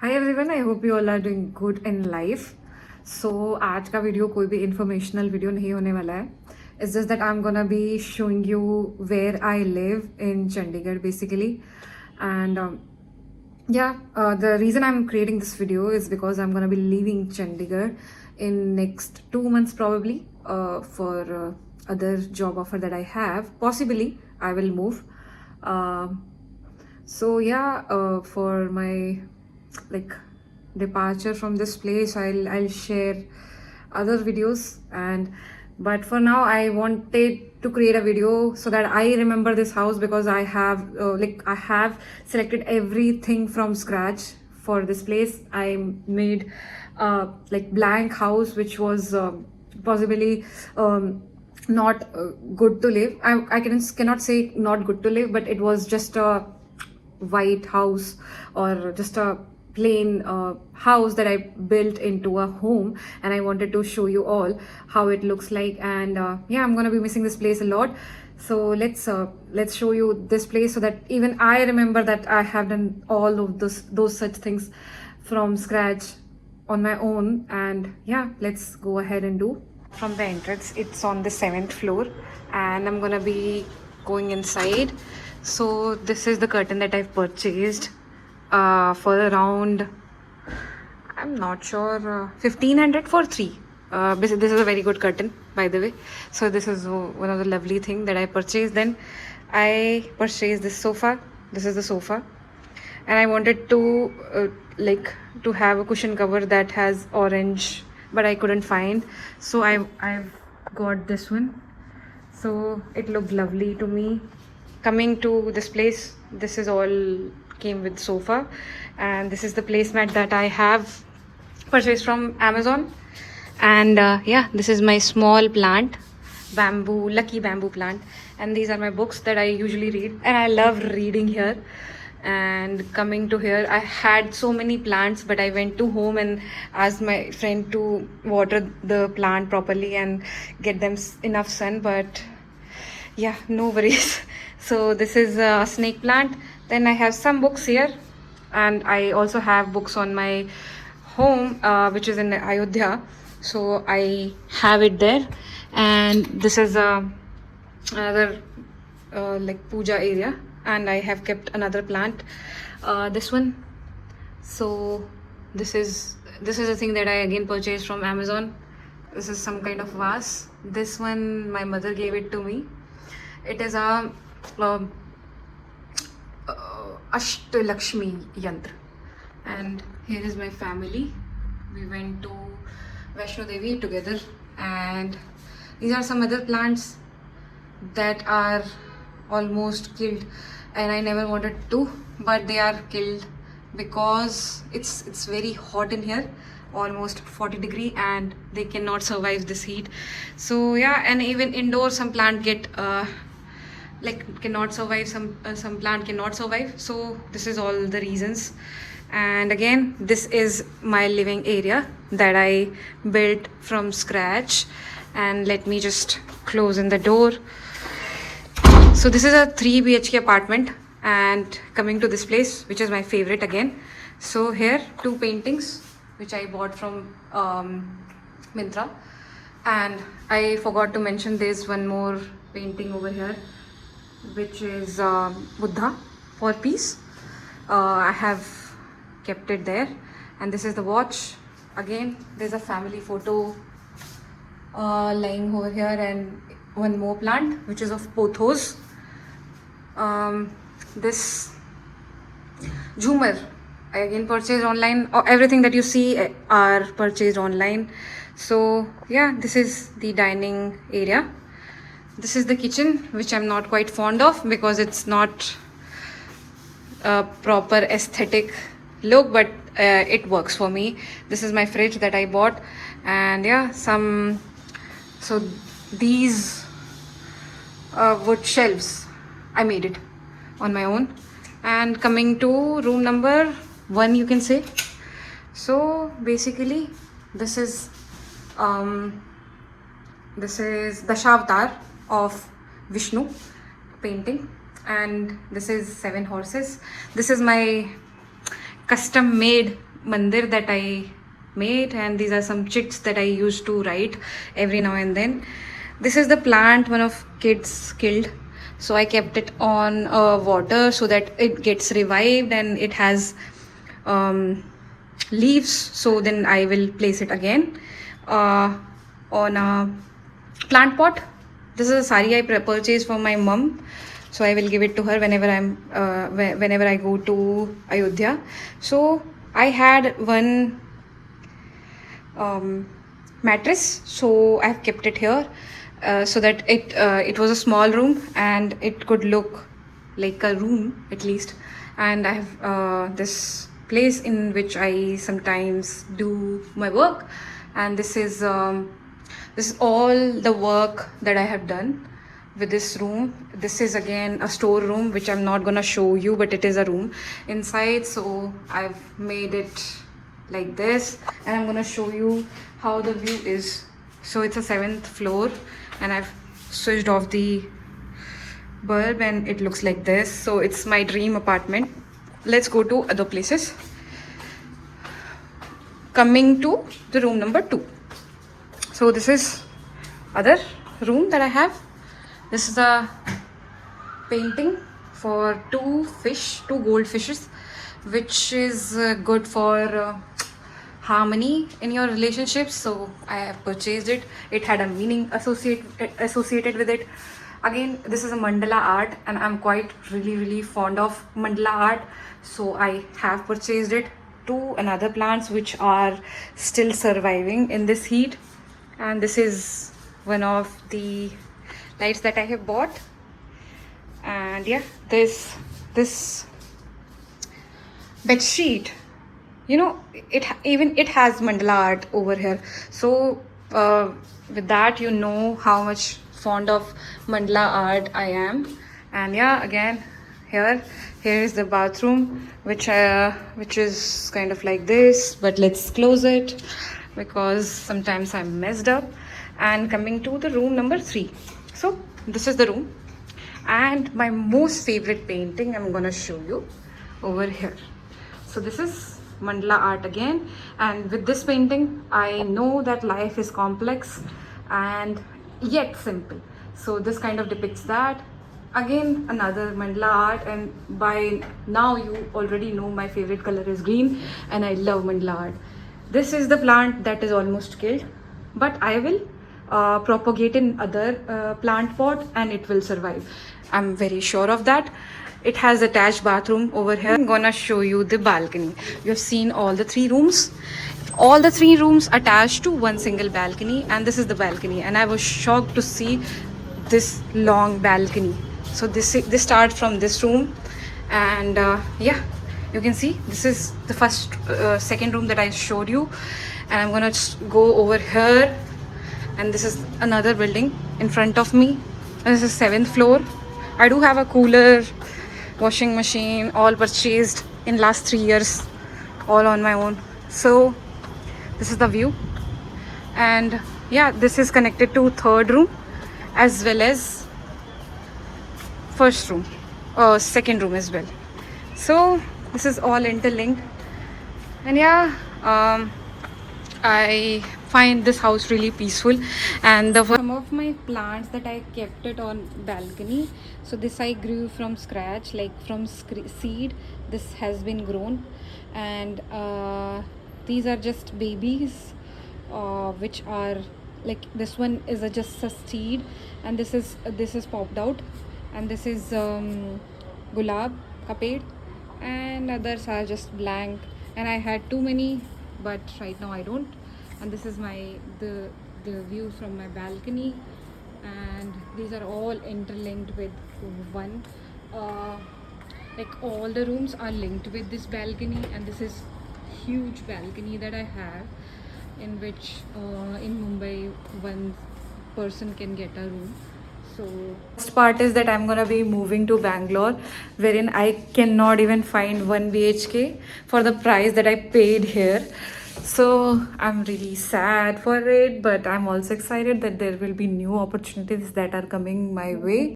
Hi everyone, I hope you all are doing good in life. So आज का video कोई भी informational video नहीं होने वाला है. It's just that I am gonna be showing you where I live in Chandigarh basically. And the reason I'm creating this video is because I'm gonna be leaving Chandigarh in next 2 months probably for other job offer that I have. Possibly I will move. For my like departure from this place, I'll share other videos. And but for now I wanted to create a video so that I remember this house, because I have selected everything from scratch for this place. I made blank house which was possibly not good to live. Cannot say not good to live, but it was just a white house, or just a plain house that I built into a home, and I wanted to show you all how it looks like. And I'm gonna be missing this place a lot. So let's show you this place so that even I remember that I have done all of those such things from scratch on my own. And let's go ahead and do. From the entrance, it's on the 7th floor, and I'm gonna be going inside. So this is the curtain that I've purchased for around, I'm not sure, 1500 for 3. This is a very good curtain, by the way. So this is one of the lovely thing that I purchased. Then I purchased this sofa. This is the sofa, and I wanted to to have a cushion cover that has orange, but I couldn't find. So I've got this one. So it looked lovely to me. Coming to this place, this is all came with sofa, and this is the placemat that I have purchased from Amazon. And this is my small plant, lucky bamboo plant. And these are my books that I usually read, and I love reading here. And coming to here, I had so many plants, but I went to home and asked my friend to water the plant properly and get them enough sun. But no worries. So this is a snake plant. Then I have some books here, and I also have books on my home, which is in Ayodhya. So I have it there. And this is another puja area, and I have kept another plant, this one. So this is a thing that I again purchased from Amazon. This is some kind of vase. This one my mother gave it to me. It is a Ashtalakshmi yantra. And here is my family. We went to Vaishno Devi together. And these are some other plants that are almost killed, and I never wanted to, but they are killed because it's very hot in here, almost 40 degree, and they cannot survive this heat. So and even indoors some plant get cannot survive, some plant cannot survive. So this is all the reasons. And again, this is my living area that I built from scratch. And let me just close in the door. So this is a 3 BHK apartment, and coming to this place, which is my favorite again. So here 2 paintings which I bought from Myntra. And I forgot to mention there's one more painting over here, which is Buddha for peace. I have kept it there. And this is the watch. Again, there's a family photo lying over here, and one more plant which is of pothos. This Jhumar I again purchased online. Everything that you see are purchased online. So this is the dining area. This is the kitchen, which I'm not quite fond of because it's not a proper aesthetic look, but it works for me. This is my fridge that I bought. And so these wood shelves, I made it on my own. And coming to room number 1, you can say. So basically this is Dashavatar of Vishnu painting, and this is 7 horses. This is my custom made mandir that I made, and these are some chits that I used to write every now and then. This is the plant one of kids killed, so I kept it on water so that it gets revived and it has leaves. So then I will place it again on a plant pot. This is a sari I purchased for my mom, so I will give it to her whenever I go to Ayodhya. So I had one mattress, so I've kept it here so that it was a small room and it could look like a room at least. And I have this place in which I sometimes do my work, and this is all the work that I have done with this room. This is again a store room which I'm not gonna show you, but it is a room inside. So I've made it like this, and I'm gonna show you how the view is. So it's a 7th floor, and I've switched off the bulb and it looks like this. So it's my dream apartment. Let's go to other places. Coming to the room number 2. So this is other room that I have. This is a painting for two goldfishes, which is good for harmony in your relationships. So I have purchased it. It had a meaning associated with it. Again, this is a mandala art, and I'm quite really fond of mandala art, so I have purchased it. Two another plants which are still surviving in this heat, and this is one of the lights that I have bought. And yeah, this bed sheet, you know, it has mandala art over here. So with that, you know how much fond of mandala art I am. And yeah, again, here is the bathroom, which is kind of like this, but let's close it because sometimes I'm messed up. And coming to the room number 3. So this is the room, and my most favorite painting I'm gonna show you over here. So this is mandala art again, and with this painting I know that life is complex and yet simple. So this kind of depicts that. Again, another mandala art, and by now you already know my favorite color is green, and I love mandala art. This is the plant that is almost killed, but I will propagate in other plant pot and it will survive. I'm very sure of that. It has attached bathroom over here. I'm gonna show you the balcony. You've seen all the 3 rooms. All the 3 rooms attached to one single balcony, and this is the balcony. And I was shocked to see this long balcony. So this starts from this room, and yeah, you can see this is the second room that I showed you. And I'm gonna go over here, and this is another building in front of me. This is 7th floor. I do have a cooler, washing machine, all purchased in last 3 years, all on my own. So this is the view, and yeah, this is connected to 3rd room as well as 1st room, 2nd room as well. So this is all interlinked, and yeah, I find this house really peaceful. And some of my plants that I kept it on balcony. So this I grew from scratch, like from seed. This has been grown, and these are just babies, which are like, this one is just a seed, and this is popped out, and this is gulab kaped, and others are just blank. And I had too many, but right now I don't. And this is the view from my balcony, and these are all interlinked with one. Like all the rooms are linked with this balcony, and this is huge balcony that I have, in which in Mumbai one person can get a room. So first part is that I'm gonna be moving to Bangalore, wherein I cannot even find 1 BHK for the price that I paid here. So I'm really sad for it, but I'm also excited that there will be new opportunities that are coming my way.